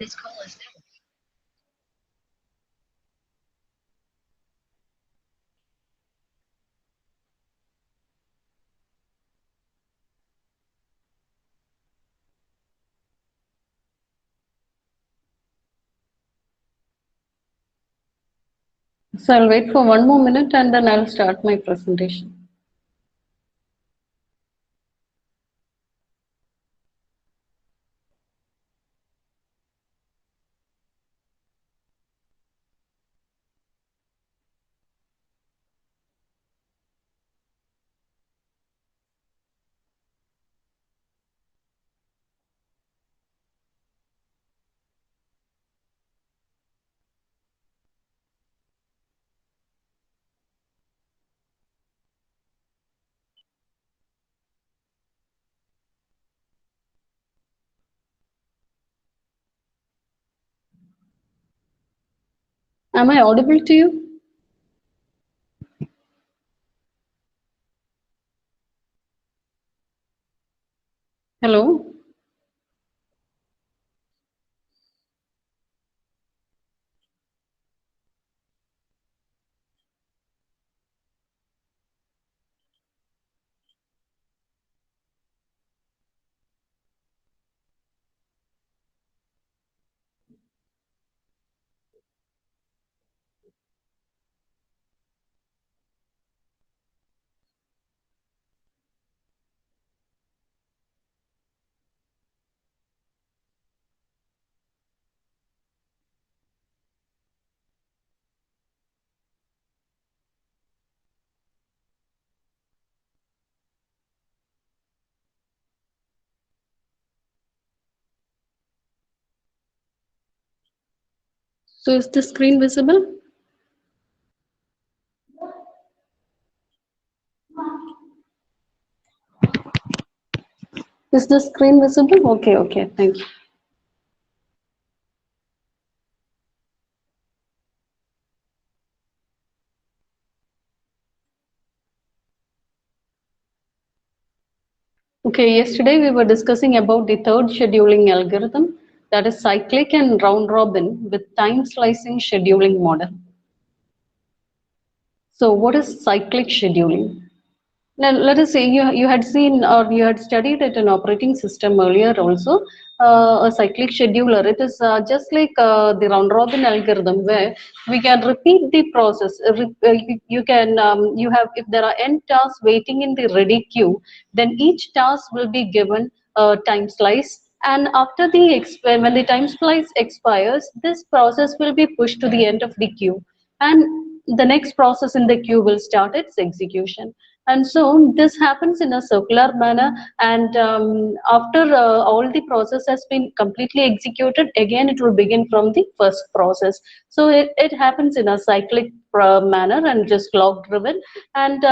This call is now. So I'll wait for one more minute and then I'll start my presentation. Am I audible to you? Hello? So is the screen visible? Is the screen visible? Okay, okay, thank you. Okay, yesterday we were discussing about the third scheduling algorithm, that is cyclic and round robin with time slicing scheduling model. So what is cyclic scheduling? Now, let us say you had seen or you had studied it in operating system earlier also. A cyclic scheduler, it is just like the round robin algorithm where we can repeat the process. You can you have, if there are n tasks waiting in the ready queue, then each task will be given a time slice. And after the when the time slice expires, this process will be pushed to the end of the queue, and the next process in the queue will start its execution. And so this happens in a circular manner, and after all the process has been completely executed, again it will begin from the first process. So it happens in a cyclic manner and just clock driven, and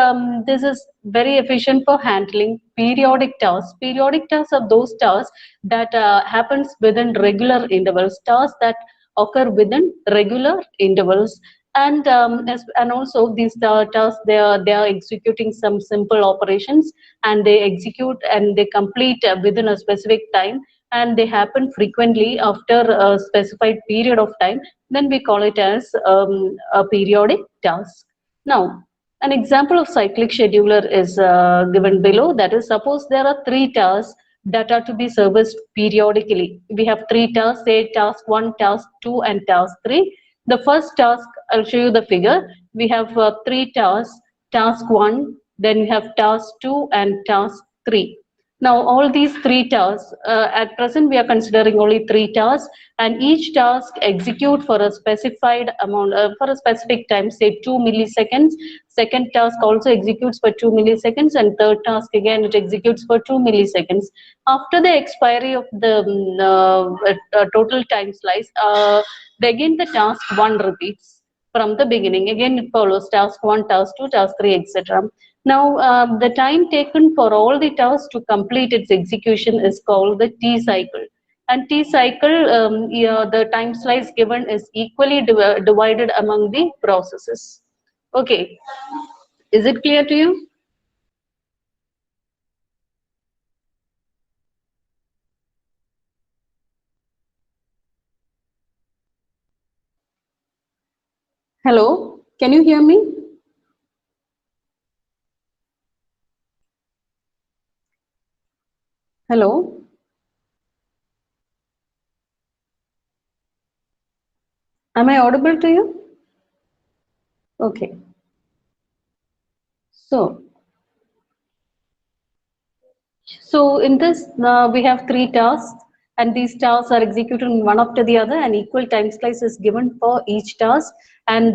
this is very efficient for handling periodic tasks. Periodic tasks are those tasks that happens within regular intervals, tasks that occur within regular intervals. And and also these tasks, they are executing some simple operations, and they execute and they complete within a specific time, and they happen frequently after a specified period of time. Then we call it as a periodic task. Now, an example of cyclic scheduler is given below. That is, suppose there are three tasks that are to be serviced periodically. We have three tasks, say task 1, task 2, and task 3. The first task, I'll show you the figure. We have three tasks, task 1, then we have task 2, and task 3. Now, all these three tasks, at present we are considering only three tasks, and each task execute for a specified amount, for a specific time, say 2 milliseconds. Second task also executes for 2 milliseconds, and third task again it executes for 2 milliseconds. After the expiry of the total time slice, again the task 1 repeats from the beginning. Again it follows task 1, task 2, task 3, etc. Now, the time taken for all the tasks to complete its execution is called the T cycle. And T cycle, yeah, the time slice given is equally divided among the processes. Okay, is it clear to you? Hello, can you hear me? Hello, am I audible to you? Okay, so in this, we have three tasks, and these tasks are executed one after the other, and equal time slice is given for each task, and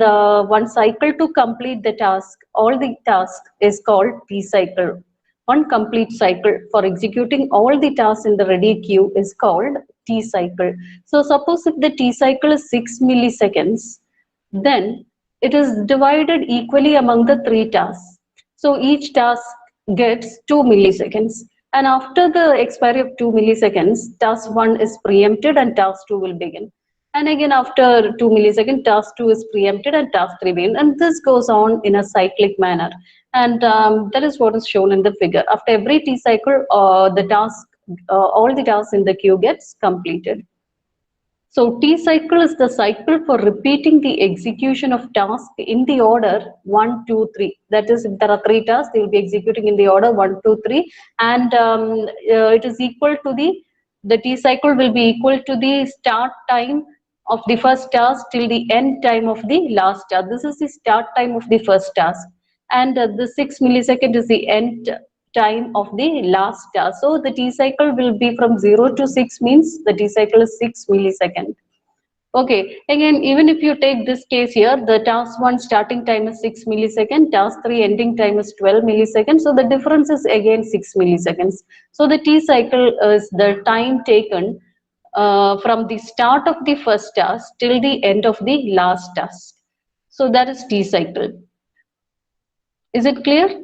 one cycle to complete the task. All the task is called T cycle. One complete cycle for executing all the tasks in the ready queue is called T cycle. So suppose if the T cycle is 6 milliseconds, then it is divided equally among the three tasks. So each task gets 2 milliseconds. And after the expiry of 2 milliseconds, task 1 is preempted and task 2 will begin. And again, after 2 milliseconds, task 2 is preempted and task 3 begin. And this goes on in a cyclic manner. And that is what is shown in the figure. After every T cycle, all the tasks in the queue gets completed. So T cycle is the cycle for repeating the execution of task in the order 1, 2, 3. That is, if there are three tasks, they will be executing in the order 1, 2, 3, and it is equal to the T cycle will be equal to the start time of the first task till the end time of the last task. This is the start time of the first task, and the 6 millisecond is the end time of the last task. So the T cycle will be from 0 to 6 means the T cycle is 6 millisecond. Okay, again, even if you take this case here, the task 1 starting time is 6 millisecond, task 3 ending time is 12 milliseconds. So the difference is again 6 milliseconds. So the T cycle is the time taken from the start of the first task till the end of the last task. So that is T cycle. Is it clear?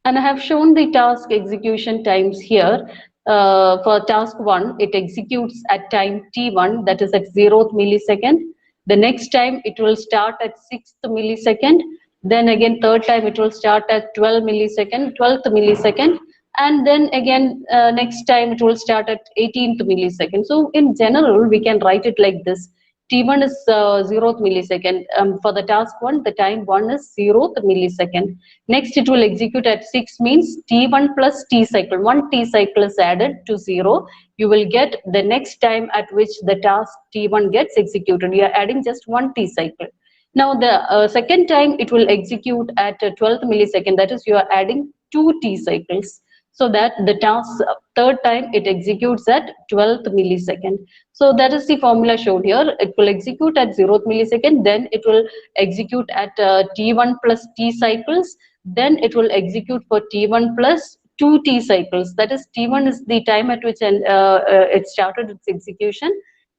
And I have shown the task execution times here. For task 1, it executes at time t1, that is at 0th millisecond. The next time it will start at 6th millisecond. Then again, third time it will start at 12th millisecond. And then again, next time it will start at 18th millisecond. So in general, we can write it like this. T1 is 0th millisecond. For the task 1, the time 1 is 0th millisecond. Next, it will execute at 6 means T1 plus T cycle. One T cycle is added to 0. You will get the next time at which the task T1 gets executed. You are adding just one T cycle. Now, the second time it will execute at 12th millisecond. That is, you are adding two T cycles. So that the task third time it executes at 12th millisecond. So that is the formula shown here. It will execute at 0th millisecond, then it will execute at T1 plus T cycles, then it will execute for T1 plus 2 T cycles. That is, T1 is the time at which it started its execution.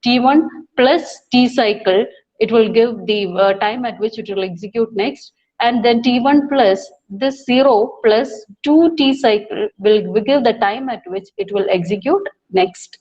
T1 plus T cycle, it will give the time at which it will execute next, and then T1 plus this 0 plus 2 T cycle will give the time at which it will execute next,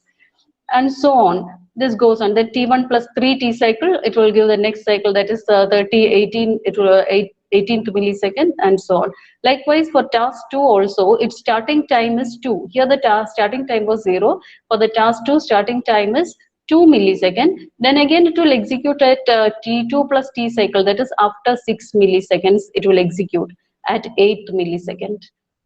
and so on. This goes on. Then T1 plus 3 T cycle, it will give the next cycle, that is 30, 18, it will 18th millisecond, and so on. Likewise, for task 2 also, its starting time is 2. Here the task starting time was 0. For the task 2, starting time is 2 millisecond. Then again, it will execute at T2 plus T cycle, that is after 6 milliseconds, it will execute at 8th millisecond.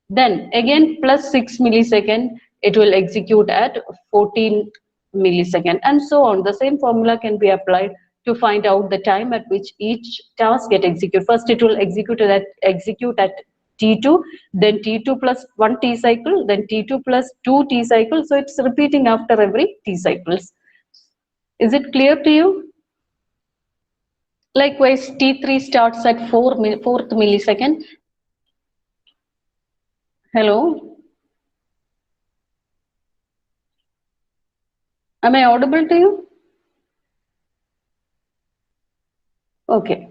Then again, plus 6 millisecond, it will execute at 14 millisecond, and so on. The same formula can be applied to find out the time at which each task get executed. First, it will execute at T2, then T2 plus 1 T cycle, then T2 plus 2 T cycle. So it's repeating after every T cycles. Is it clear to you? Likewise, T3 starts at 4th millisecond. Hello, am I audible to you? Okay.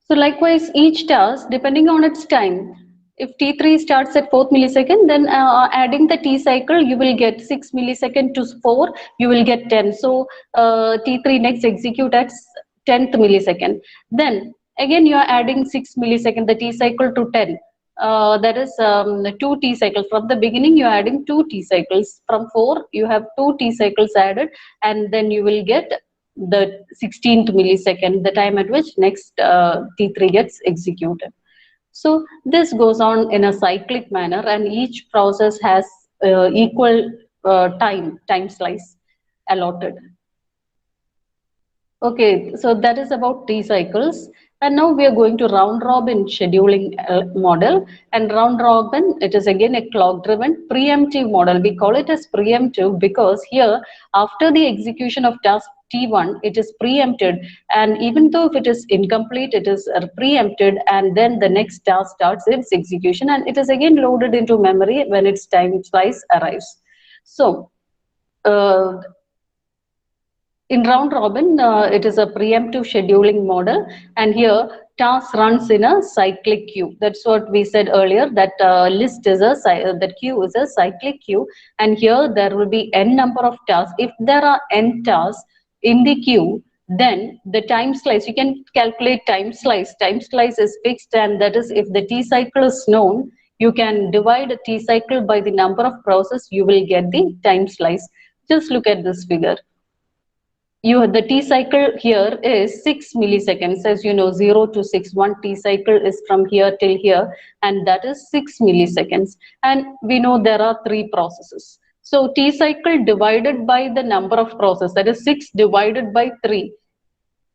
So likewise, each task, depending on its time, if T3 starts at 4th millisecond, then adding the T cycle, you will get 6 millisecond to 4, you will get 10. So T3 next execute at 10th millisecond. Then again, you are adding 6 millisecond, the T cycle to 10. that is 2 T cycles. From the beginning, you are adding 2 T cycles. From 4, you have 2 T cycles added, and then you will get the 16th millisecond, the time at which next T3 gets executed. So this goes on in a cyclic manner, and each process has equal time slice allotted. Okay, so that is about T cycles. And now we are going to round robin scheduling model. And round robin, it is again a clock driven preemptive model. We call it as preemptive because here, after the execution of task T1, it is preempted. And even though if it is incomplete, it is preempted. And then the next task starts its execution. And it is again loaded into memory when its time slice arrives. So, in round robin, it is a preemptive scheduling model, and here task runs in a cyclic queue. That's what we said earlier, that list is a that queue is a cyclic queue, and here there will be n number of tasks. If there are n tasks in the queue, then the time slice, you can calculate time slice. Time slice is fixed, and that is if the T cycle is known, you can divide a T cycle by the number of process, you will get the time slice. Just look at this figure. The T cycle here is 6 milliseconds. As you know, 0 to 6, one T cycle is from here till here, and that is 6 milliseconds. And we know there are 3 processes. So T cycle divided by the number of processes, that is 6 divided by 3.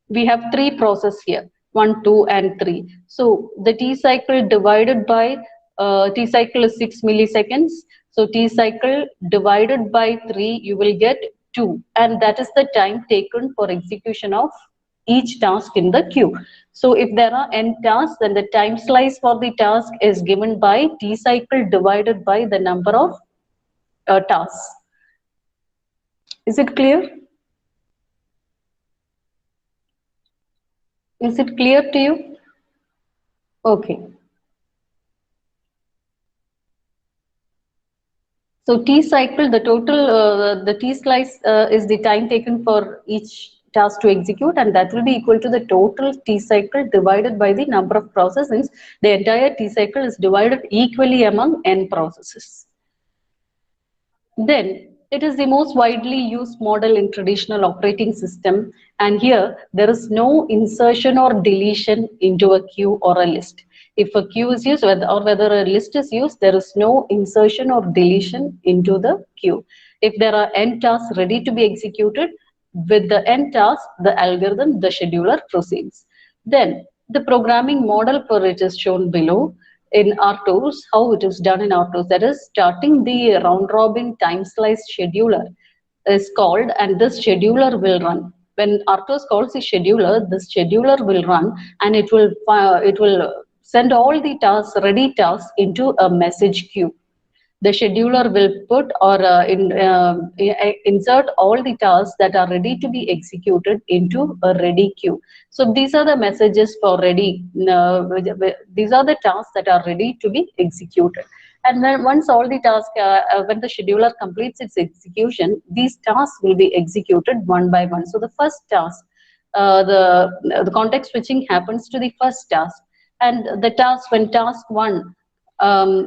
We have 3 processes here, 1, 2, and 3. So the T cycle divided by T cycle is 6 milliseconds. So T cycle divided by 3, you will get 2, and that is the time taken for execution of each task in the queue. So if there are n tasks, then the time slice for the task is given by T cycle divided by the number of tasks. Is it clear? Is it clear to you? Okay. So T cycle, the total, the T slice is the time taken for each task to execute, and that will be equal to the total T cycle divided by the number of processes. The entire T cycle is divided equally among n processes. Then it is the most widely used model in traditional operating system, and here there is no insertion or deletion into a queue or a list. If a queue is used or whether a list is used, there is no insertion or deletion into the queue. If there are n tasks ready to be executed, with the n tasks, the algorithm, the scheduler proceeds. Then the programming model for it is shown below. In RTOS, how it is done in RTOS, that is starting the round robin time slice scheduler is called, and this scheduler will run. When RTOS calls the scheduler, this scheduler will run, and it will send all the tasks, ready tasks, into a message queue. The scheduler will put or insert all the tasks that are ready to be executed into a ready queue. So these are the messages for ready. These are the tasks that are ready to be executed. And then once all the tasks, when the scheduler completes its execution, these tasks will be executed one by one. So the first task, the context switching happens to the first task, and the task when task 1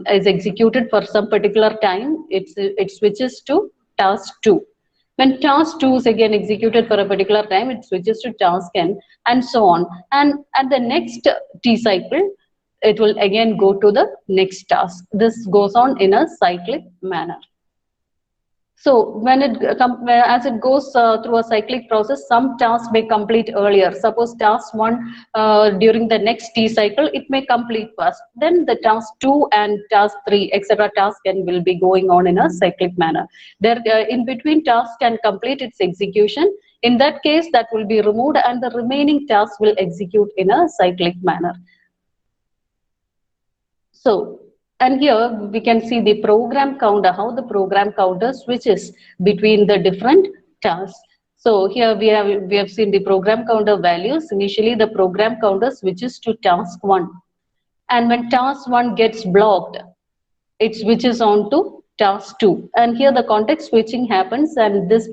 is executed for some particular time, it switches to task 2. When task 2 is again executed for a particular time, it switches to task n, and so on. And at the next T cycle, it will again go to the next task. This goes on in a cyclic manner. So when as it goes through a cyclic process, some tasks may complete earlier. Suppose task 1 during the next T cycle, it may complete first. Then the task 2 and task 3, etc. task n will be going on in a cyclic manner. There, in between, task can complete its execution. In that case, that will be removed, and the remaining tasks will execute in a cyclic manner. So, and here we can see the program counter, how the program counter switches between the different tasks. So here we have seen the program counter values. Initially, the program counter switches to task 1, and when task 1 gets blocked, it switches on to task 2. And here the context switching happens, and this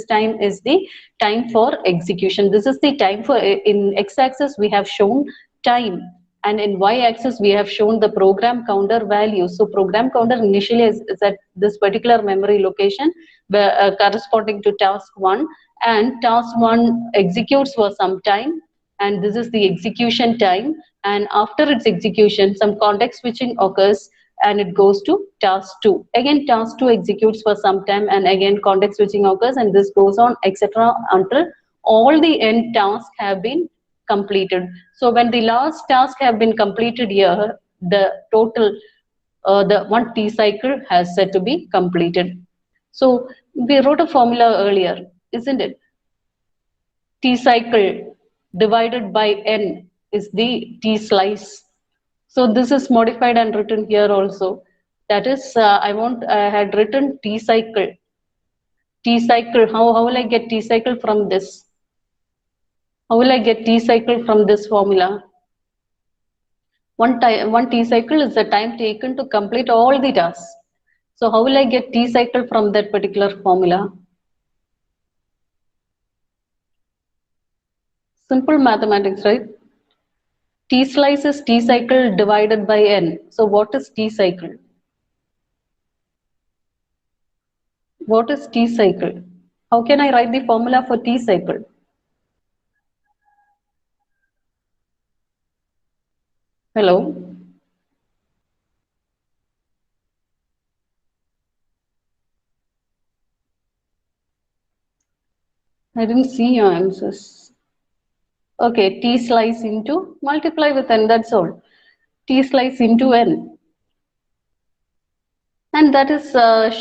time is the time for execution. This is the time for, in x-axis we have shown time, and in y-axis we have shown the program counter value. So program counter initially is at this particular memory location corresponding to task 1, and task 1 executes for some time, and this is the execution time, and after its execution some context switching occurs and it goes to task 2. Again task 2 executes for some time and again context switching occurs, and this goes on etc until all the end tasks have been completed. So when the last task have been completed here, the total the one T cycle has said to be completed. So we wrote a formula earlier, isn't it? T cycle divided by n is the T slice. So this is modified and written here also. That is, I had written T cycle. T cycle. How will I get T cycle from this? How will I get T cycle from this formula? One T cycle is the time taken to complete all the tasks. So how will I get T cycle from that particular formula? Simple mathematics, right? T slice is T cycle divided by n. So what is T cycle? What is T cycle? How can I write the formula for T cycle? Hello? I didn't see your answers. Okay, T slice into multiply with n, that's all. T slice into n. And that is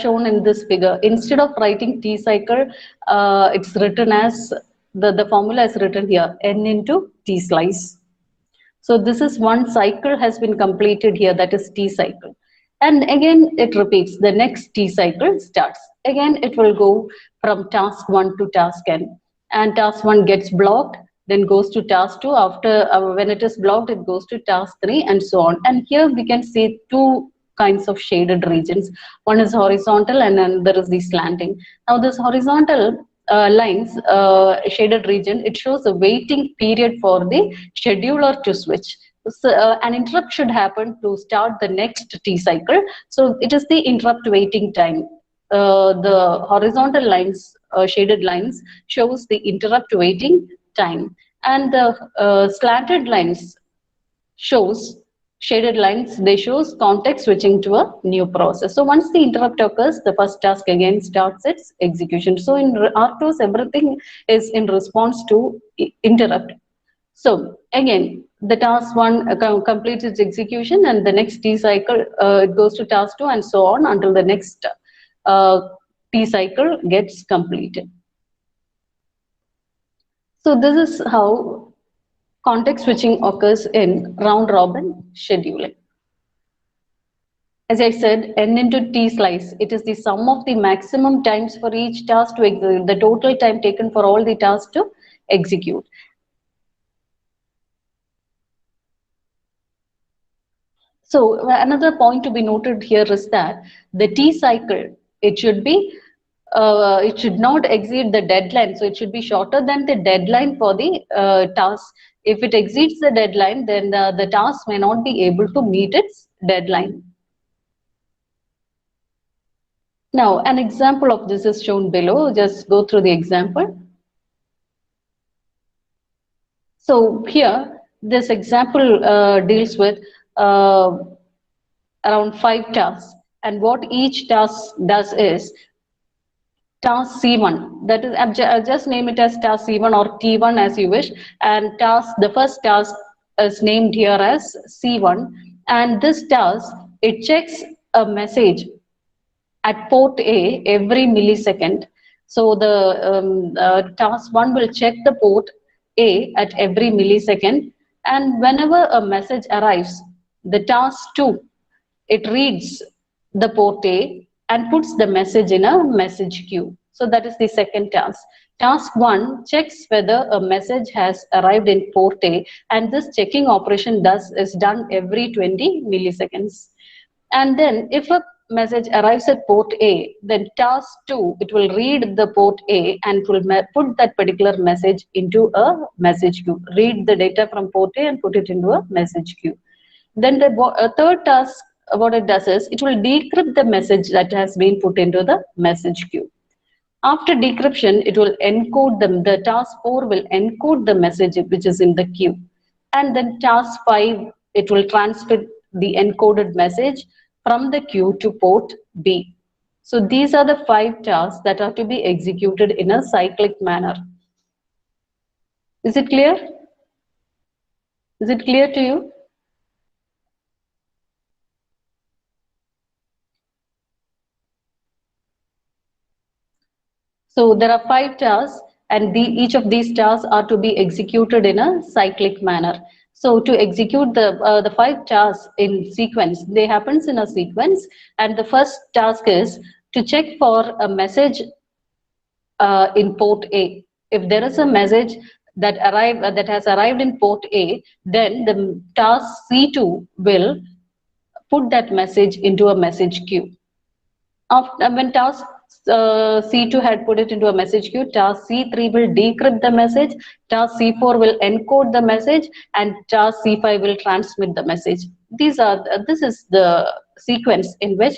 shown in this figure. Instead of writing T cycle, it's written as, the formula is written here, n into T slice. So this is one cycle has been completed here, that is T cycle. And again it repeats, the next T cycle starts. Again it will go from task 1 to task n. And task 1 gets blocked, then goes to task 2. After when it is blocked, it goes to task 3 and so on. And here we can see two kinds of shaded regions. One is horizontal and then there is the slanting. Now this horizontal lines, shaded region, it shows the waiting period for the scheduler to switch. So, an interrupt should happen to start the next T cycle. So it is the interrupt waiting time. The horizontal lines, shaded lines, shows the interrupt waiting time, and the slanted lines shows shaded lines, they shows context switching to a new process. So once the interrupt occurs, the first task again starts its execution. So in RTOS, everything is in response to interrupt. So again, the task 1 completes its execution, and the next T cycle it goes to task 2 and so on until the next T cycle gets completed. So this is how context switching occurs in round robin scheduling. As I said, n into T slice, it is the sum of the maximum times for each task to execute, the total time taken for all the tasks to execute. So another point to be noted here is that the T cycle, it should not exceed the deadline. So it should be shorter than the deadline for the task. If it exceeds the deadline, then the task may not be able to meet its deadline. Now, an example of this is shown below. Just go through the example. So here, this example deals with around 5 tasks. And what each task does is, task C1, that is, I'll just name it as task C1 or T1 as you wish, and the first task is named here as C1, and this task, it checks a message at port A every millisecond. So the task 1 will check the port A at every millisecond, and whenever a message arrives, the task 2, it reads the port A and puts the message in a message queue. So that is the second task. Task 1 checks whether a message has arrived in port A, and this checking operation is done every 20 milliseconds. And then if a message arrives at port A, then task 2, it will read the port A and it will put that particular message into a message queue. Read the data from port A and put it into a message queue. Then the third task, what it does is, it will decrypt the message that has been put into the message queue. After decryption, it will encode them. The task 4 will encode the message which is in the queue. And then task 5, it will transmit the encoded message from the queue to port B. So these are the 5 tasks that are to be executed in a cyclic manner. Is it clear? Is it clear to you? So there are 5 tasks, and each of these tasks are to be executed in a cyclic manner. So to execute the 5 tasks in sequence, they happens in a sequence, and the first task is to check for a message in port A. If there is a message that has arrived in port A, then the task C2 will put that message into a message queue. After, when task C2 had put it into a message queue, task C3 will decrypt the message, task C4 will encode the message, and task C5 will transmit the message. This is the sequence in which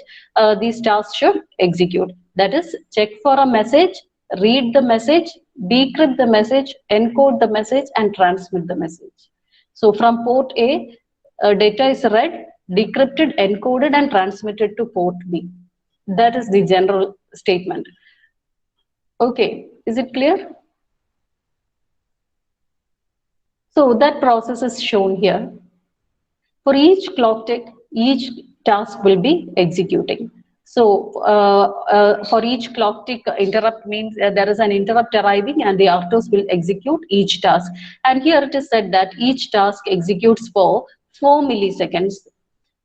these tasks should execute. That is, check for a message, read the message, decrypt the message, encode the message, and transmit the message. So from port A, data is read, decrypted, encoded, and transmitted to port B. That is the general statement. Okay, is it clear? So that process is shown here. For each clock tick, each task will be executing. So for each clock tick, interrupt means there is an interrupt arriving and the RTOS will execute each task. And here it is said that each task executes for 4 milliseconds.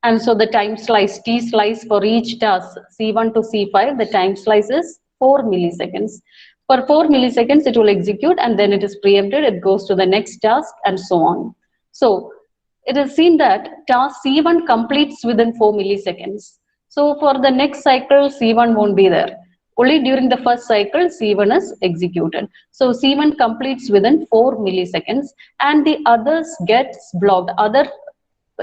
And so the time slice, T slice for each task, C1 to C5, the time slice is 4 milliseconds. For 4 milliseconds, it will execute and then it is preempted, it goes to the next task and so on. So it is seen that task C1 completes within 4 milliseconds. So for the next cycle, C1 won't be there. Only during the first cycle, C1 is executed. So C1 completes within 4 milliseconds and the others gets blocked. Other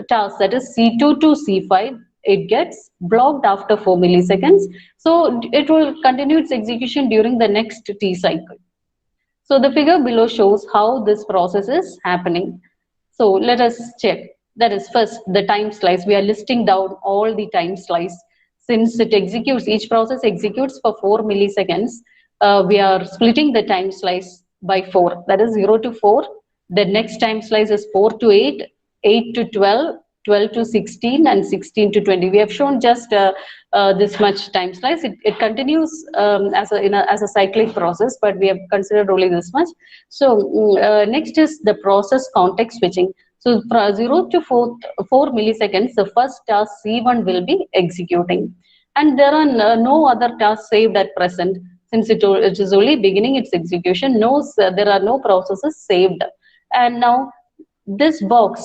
task, that is C2 to C5, it gets blocked after 4 milliseconds. So it will continue its execution during the next T cycle. So the figure below shows how this process is happening. So let us check. That is, first the time slice. We are listing down all the time slice. Since it executes, each process executes for 4 milliseconds, we are splitting the time slice by 4. That is 0 to 4. The next time slice is 4 to 8, 8 to 12, 12 to 16, and 16 to 20. We have shown just this much time slice. It continues as a cyclic process, but we have considered only this much. So next is the process context switching. So from 0 to 4 milliseconds, the first task C1 will be executing. And there are no other tasks saved at present. Since it is only beginning its execution, there are no processes saved. And now this box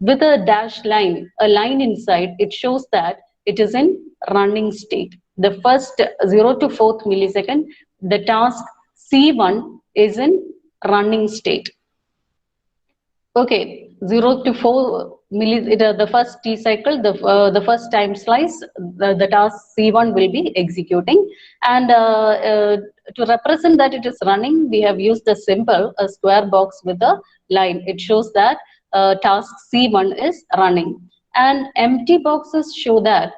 with a dashed line, a line inside, it shows that it is in running state. The first 0 to 4th millisecond, the task C1 is in running state. Okay, 0 to 4 the first T cycle, the first time slice, the task C1 will be executing. And to represent that it is running, we have used the symbol, a square box with a line. It shows that task C1 is running. And empty boxes show that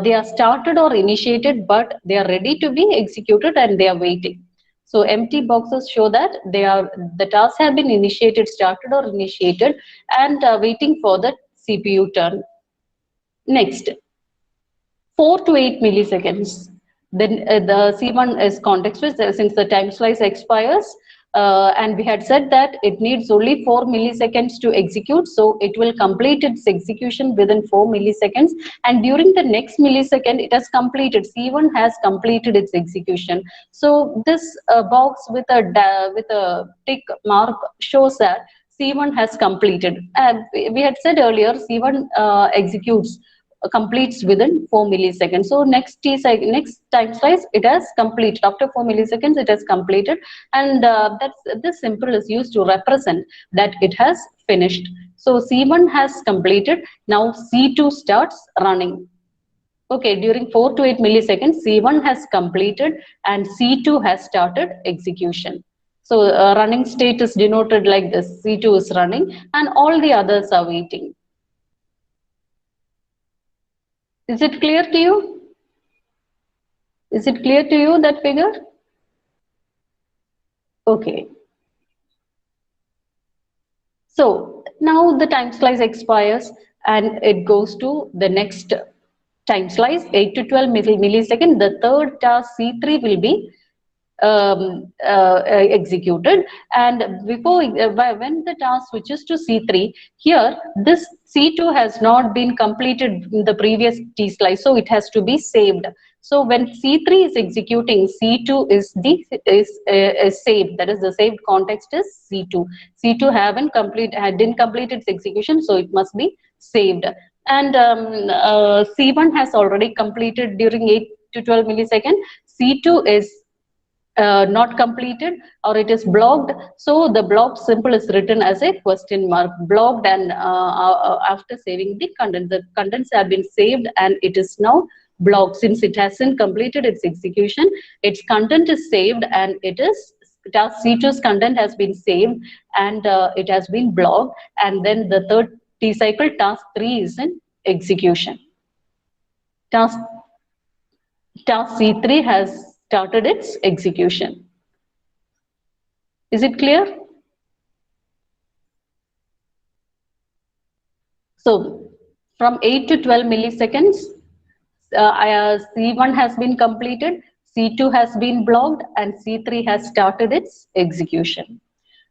they are started or initiated, but they are ready to be executed and they are waiting. So empty boxes show that the tasks have been initiated, started or initiated, and waiting for the CPU turn. Next, 4 to 8 milliseconds. Then the C1 is context switch since the time slice expires. And we had said that it needs only 4 milliseconds to execute, so it will complete its execution within 4 milliseconds, and during the next millisecond it has completed, C1 has completed its execution. So this box with a tick mark shows that C1 has completed. We had said earlier C1 executes completes within 4 milliseconds. So next next time slice, it has completed after 4 milliseconds, it has completed, and this symbol is used to represent that it has finished. So C1 has completed. Now C2 starts running. Okay, during 4 to 8 milliseconds, C1 has completed and C2 has started execution. So running state is denoted like this. C2 is running and all the others are waiting. Is it clear to you? Is it clear to you, that figure? Okay. So now the time slice expires and it goes to the next time slice, 8 to 12 milliseconds. The third task C3 will be executed, and before when the task switches to C3, here this C2 has not been completed in the previous T slice, so it has to be saved. So when C3 is executing, C2 is saved. That is, the saved context is C2. C2 didn't complete its execution, so it must be saved. And C1 has already completed during 8 to 12 milliseconds. C2 is not completed, or it is blocked, so the blocked symbol is written as a question mark, blocked. And after saving the contents have been saved and it is now blocked. Since it hasn't completed its execution, its content is saved, and it is task C2's content has been saved and it has been blocked. And then the third T cycle, task 3, is in execution. Task C3 has started its execution. Is it clear? So from 8 to 12 milliseconds, C1 has been completed, C2 has been blocked, and C3 has started its execution.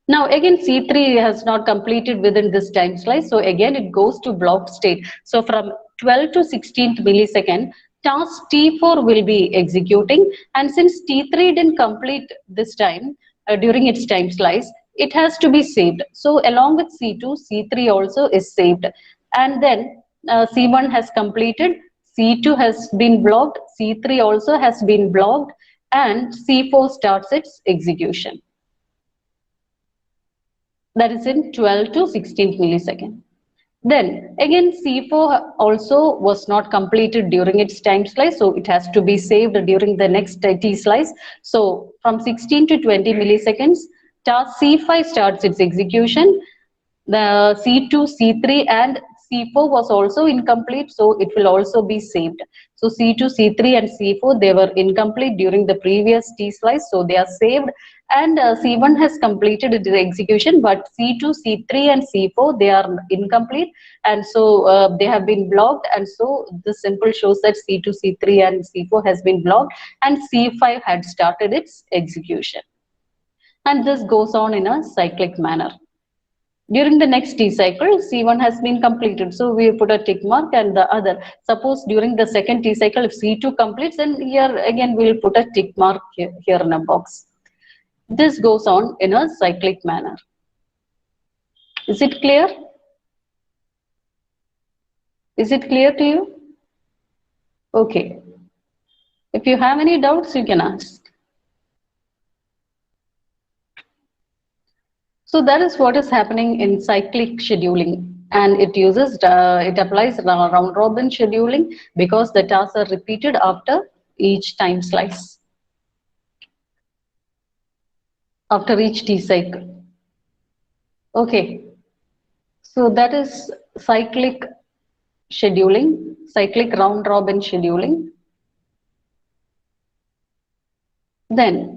Now again, C3 has not completed within this time slice, so again it goes to blocked state. So from 12 to 16th millisecond, task T4 will be executing, and since T3 didn't complete this time during its time slice, it has to be saved. So along with C2, C3 also is saved, and then C1 has completed, C2 has been blocked, C3 also has been blocked, and C4 starts its execution. That is in 12 to 16th millisecond. Then again, C4 also was not completed during its time slice, so it has to be saved during the next T slice. So from 16 to 20 milliseconds, task C5 starts its execution. The C2, C3 and C4 was also incomplete, so it will also be saved. So C2, C3 and C4, they were incomplete during the previous T slice, so they are saved. And C1 has completed its execution, but C2, C3 and C4, they are incomplete, and so they have been blocked, and so this symbol shows that C2, C3 and C4 has been blocked, and C5 had started its execution. And this goes on in a cyclic manner. During the next T cycle, C1 has been completed, so we put a tick mark, and the other. Suppose during the second T cycle, if C2 completes, then here again we will put a tick mark here in a box. This goes on in a cyclic manner. Is it clear? Is it clear to you? Okay. If you have any doubts, you can ask. So that is what is happening in cyclic scheduling, and it applies round robin scheduling because the tasks are repeated after each time slice, after each T cycle. Okay, so that is cyclic scheduling, cyclic round robin scheduling. Then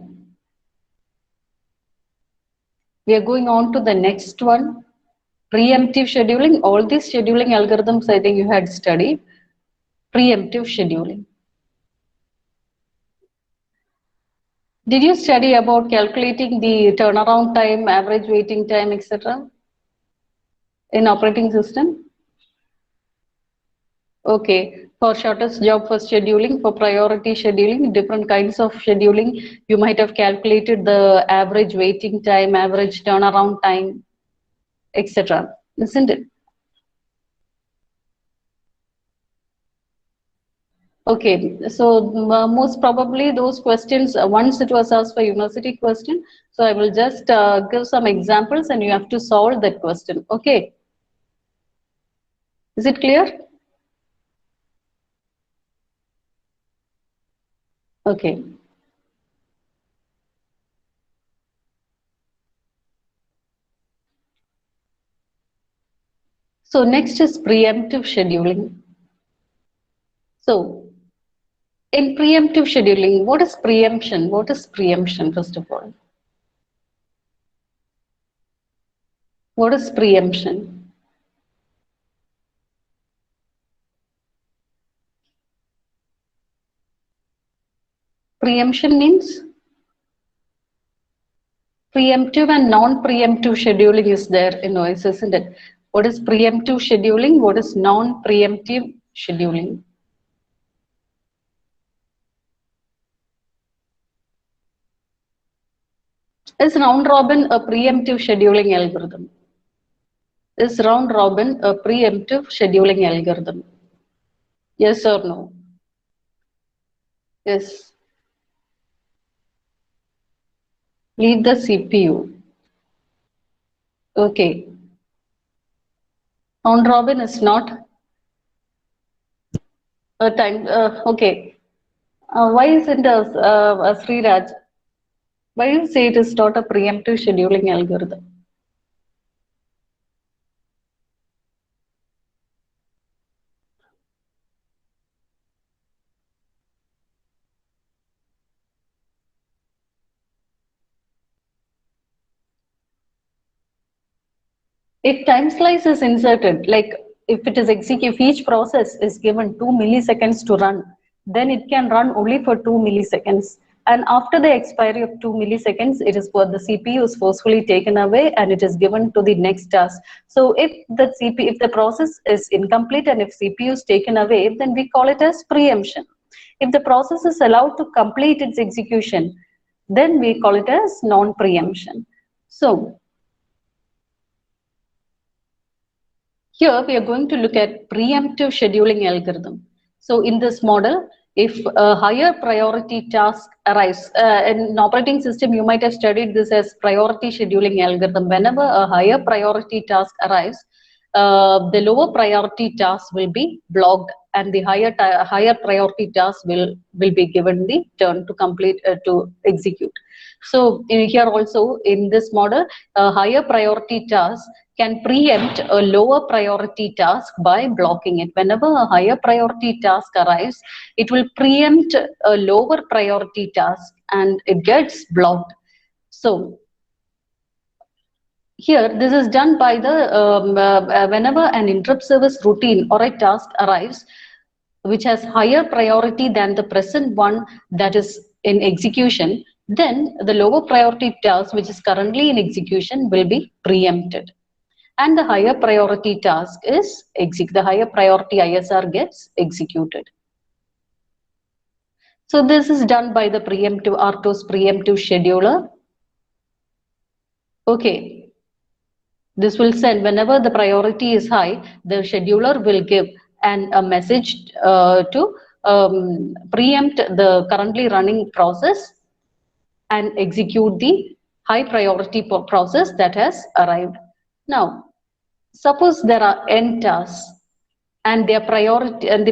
we are going on to the next one, preemptive scheduling. All these scheduling algorithms I think you had studied. Preemptive scheduling. Did you study about calculating the turnaround time, average waiting time, etc. in operating system? Okay, for shortest job for scheduling, for priority scheduling, different kinds of scheduling, you might have calculated the average waiting time, average turnaround time, etc. Isn't it? Okay, so most probably those questions, once it was asked for university question, so I will just give some examples and you have to solve that question. Okay, is it clear? Okay, so next is preemptive scheduling. So in preemptive scheduling, what is preemption? What is preemption, first of all? What is preemption? Preemption means preemptive and non-preemptive scheduling is there in OS, isn't it? What is preemptive scheduling? What is non-preemptive scheduling? Is round robin a preemptive scheduling algorithm? Is round robin a preemptive scheduling algorithm? Yes or no? Yes. Leave the CPU. Okay. Round robin is not a time. Okay. Why isn't Sriraj? Why you say it is not a preemptive scheduling algorithm? If time slice is inserted, like if it is if each process is given 2 milliseconds to run, then it can run only for 2 milliseconds. And after the expiry of 2 milliseconds, it is for the CPU is forcefully taken away and it is given to the next task. So if the process is incomplete and if CPU is taken away, then we call it as preemption. If the process is allowed to complete its execution, then we call it as non-preemption. So here we are going to look at preemptive scheduling algorithm. So in this model, if a higher priority task arrives, in an operating system, you might have studied this as priority scheduling algorithm. Whenever a higher priority task arrives, the lower priority task will be blocked and the higher priority task will be given the turn to complete to execute. So here also in this model, a higher priority task can preempt a lower priority task by blocking it. Whenever a higher priority task arrives, it will preempt a lower priority task and it gets blocked. So here, this is done by the whenever an interrupt service routine or a task arrives, which has higher priority than the present one that is in execution, then the lower priority task, which is currently in execution, will be preempted. And the higher priority task is the higher priority ISR gets executed. So this is done by the preemptive RTOS preemptive scheduler. Okay, this will send whenever the priority is high, the scheduler will give a message to preempt the currently running process and execute the high priority process that has arrived. Now, suppose there are n tasks and the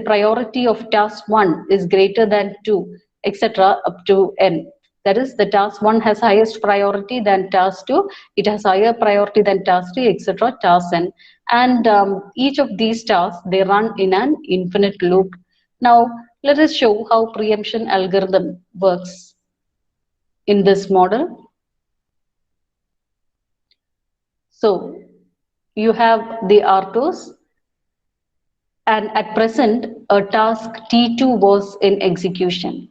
priority of task 1 is greater than 2, etc. up to n. That is, the task 1 has highest priority than task 2, it has higher priority than task 3, etc. task n. And each of these tasks, they run in an infinite loop. Now let us show how preemption algorithm works in this model. So you have the RTOS, and at present a task T2 was in execution.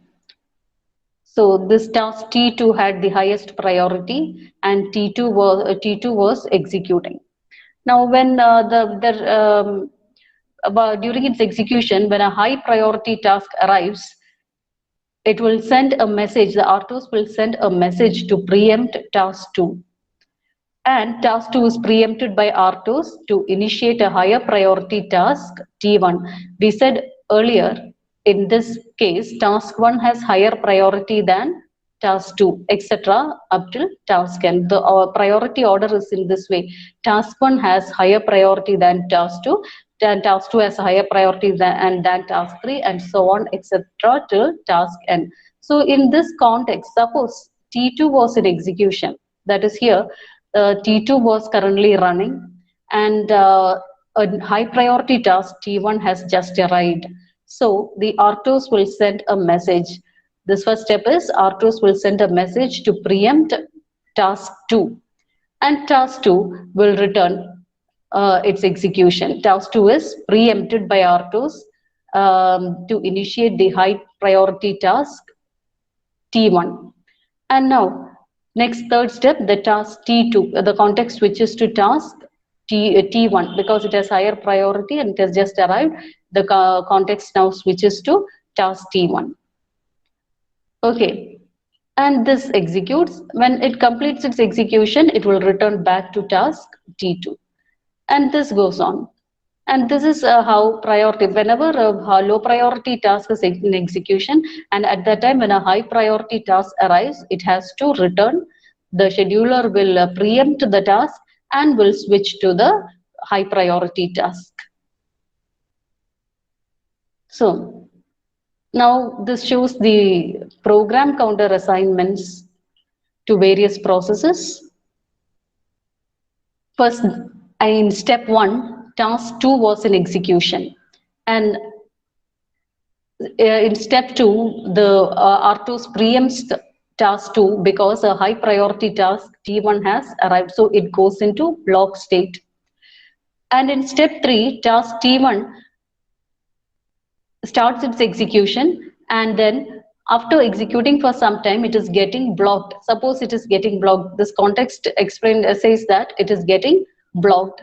So this task T2 had the highest priority and T2 was executing. Now when during its execution, when a high priority task arrives, it will send a message, the RTOS will send a message to preempt task 2. And task 2 is preempted by RTOS to initiate a higher priority task T1. We said earlier, in this case, task 1 has higher priority than task 2, etc. up till task n. The priority order is in this way. Task 1 has higher priority than task 2, then task 2 has higher priority than task 3, and so on, etc. till task n. So in this context, suppose T2 was in execution, that is here, T2 was currently running, and a high priority task T1 has just arrived. So the RTOS will send a message. This first step is RTOS will send a message to preempt task 2, and task 2 will return its execution. Task 2 is preempted by RTOS to initiate the high priority task T1. And now, next third step, the task T2, the context switches to task T1 because it has higher priority and it has just arrived. The context now switches to task T1. Okay, and this executes. When it completes its execution, it will return back to task T2. And this goes on. And this is how priority, whenever a low priority task is in execution, and at that time when a high priority task arrives, it has to return. The scheduler will preempt the task and will switch to the high priority task. So now this shows the program counter assignments to various processes. First, in step 1, task 2 was in execution, and in step 2, the RTOS preempts the task 2 because a high priority task T1 has arrived, so it goes into block state. And in step 3, task T1 starts its execution, and then after executing for some time, it is getting blocked. Suppose it is getting blocked. This context explained says that it is getting blocked.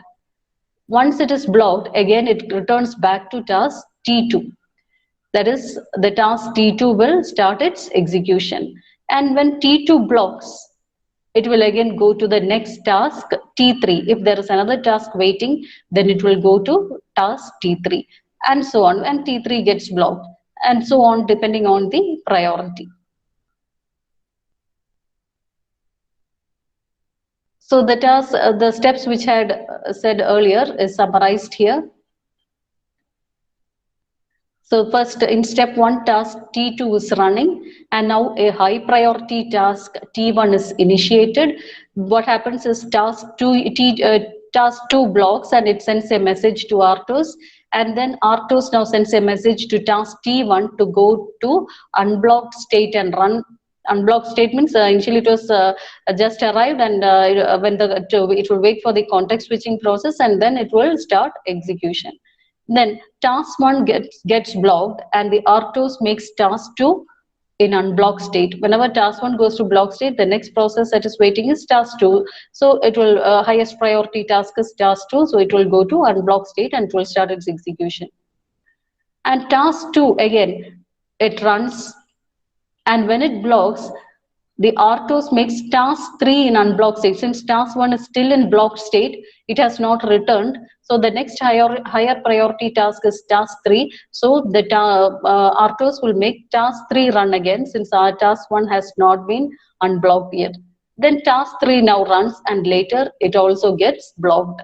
Once it is blocked, again it returns back to task T2. That is, the task T2 will start its execution. And when T2 blocks, it will again go to the next task T3. If there is another task waiting, then it will go to task T3, and so on. And T3 gets blocked, and so on, depending on the priority. So the task, the steps which I had said earlier is summarized here. So first, in step 1, task T2 is running, and now a high priority task T1 is initiated. What happens is task 2 blocks, and it sends a message to RTOS, and then RTOS now sends a message to task T1 to go to unblocked state and run. Unblocked state means initially it was just arrived, and when it will wait for the context switching process, and then it will start execution. Then task 1 gets blocked, and the RTOS makes task 2 in unblocked state. Whenever task 1 goes to block state, the next process that is waiting is task 2. So it will highest priority task is task 2, so it will go to unblocked state and it will start its execution. And task 2 again, it runs, and when it blocks, the RTOS makes task 3 in unblocked state. Since task 1 is still in blocked state, it has not returned. So the next higher priority task is task 3. So the RTOS will make task 3 run again, since our task 1 has not been unblocked yet. Then task 3 now runs, and later it also gets blocked.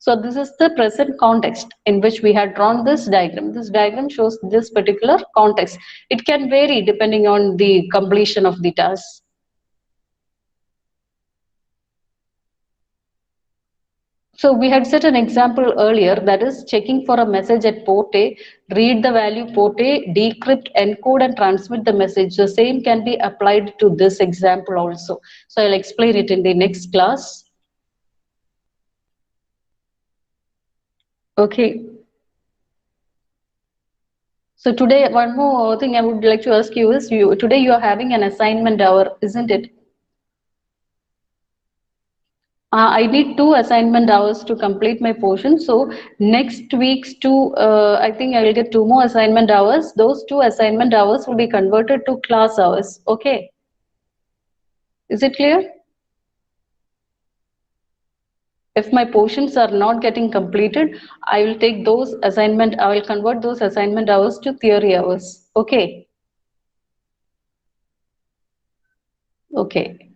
So this is the present context in which we had drawn this diagram. This diagram shows this particular context. It can vary depending on the completion of the task. So we had set an example earlier, that is checking for a message at port A, read the value port A, decrypt, encode and transmit the message. The same can be applied to this example also. So I'll explain it in the next class. Okay. So today, one more thing I would like to ask you is, today you are having an assignment hour, isn't it? I need 2 assignment hours to complete my portion. So next week's 2, I think I will get 2 more assignment hours. Those 2 assignment hours will be converted to class hours. Okay. Is it clear? If my portions are not getting completed, I will take those assignment, I will convert those assignment hours to theory hours. Okay. Okay.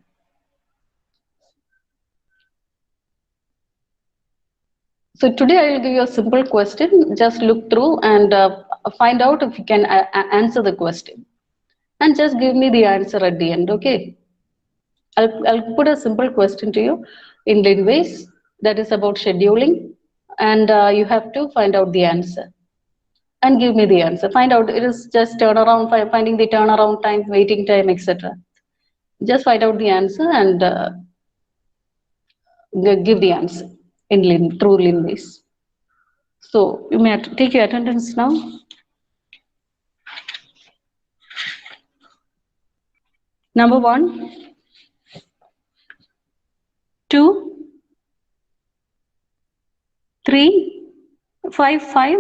So today I will give you a simple question. Just look through and find out if you can answer the question. And just give me the answer at the end, okay? I'll put a simple question to you in Linways that is about scheduling, and you have to find out the answer and give me the answer. Find out it is just turnaround, finding the turnaround time, waiting time, etc. Just find out the answer and give the answer in through Linways. So you may take your attendance now. Number 1, 2, 3, 5, 5,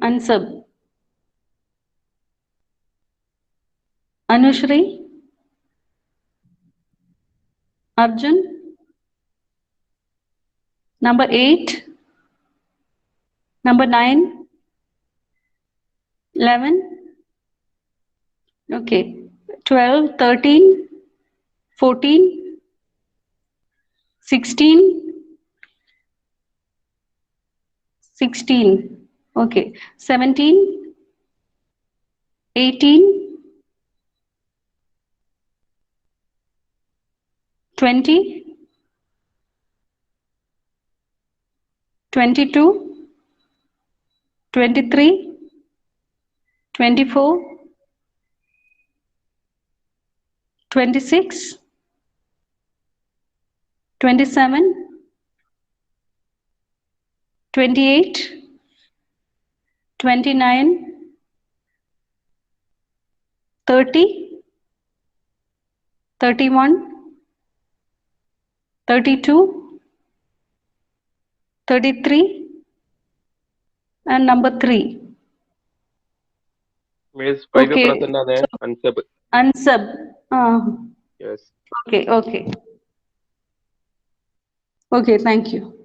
Ansab. Anushri, Arjun. Number 8, number 9, 11, okay, 12, 13, 14, 16, 16, okay, 17, 18, 20, 22, 23, 24, 26, 27, 28, 29, 30, 31, 32, 33, and number 3. Miss, 5% Okay, are unsub. Ansab. Yes. Okay, okay. Okay, thank you.